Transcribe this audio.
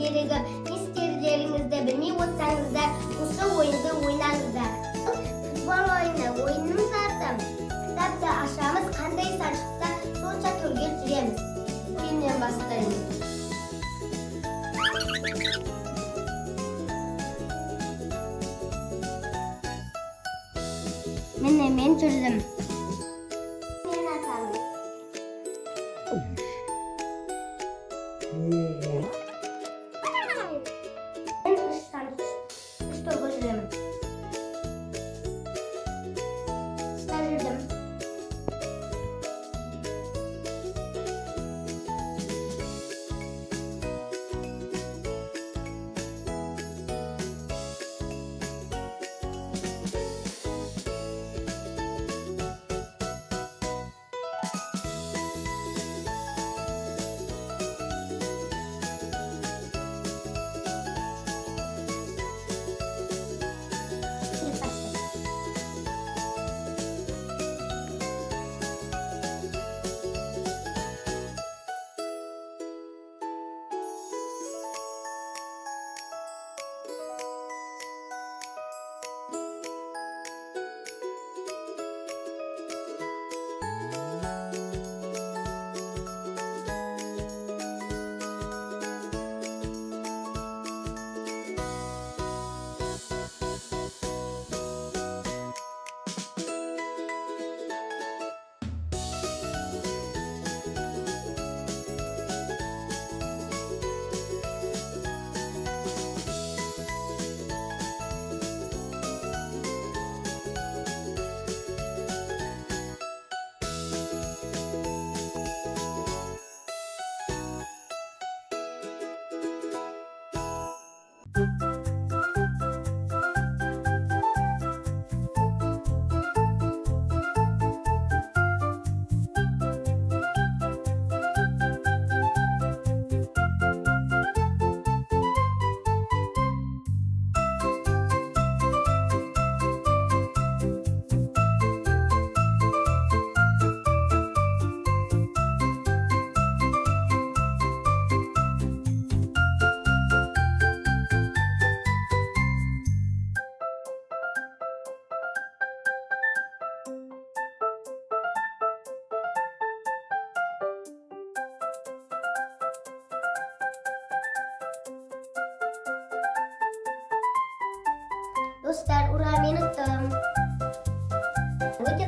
керегі не істерлеріңізді білмей отырсаңыздар, осы ойынды ойнаңыздар. Футбол ойынның заты. Кітапты ашамыз, қандай сан шықса, сонша төрге жүреміз. Ойыннан бастаймыз. Міне мен жүрдім. Мен атамын. Мен үш торға жүремін. Үшта жүрдім. Dostlar, uра мен ұттым. Өте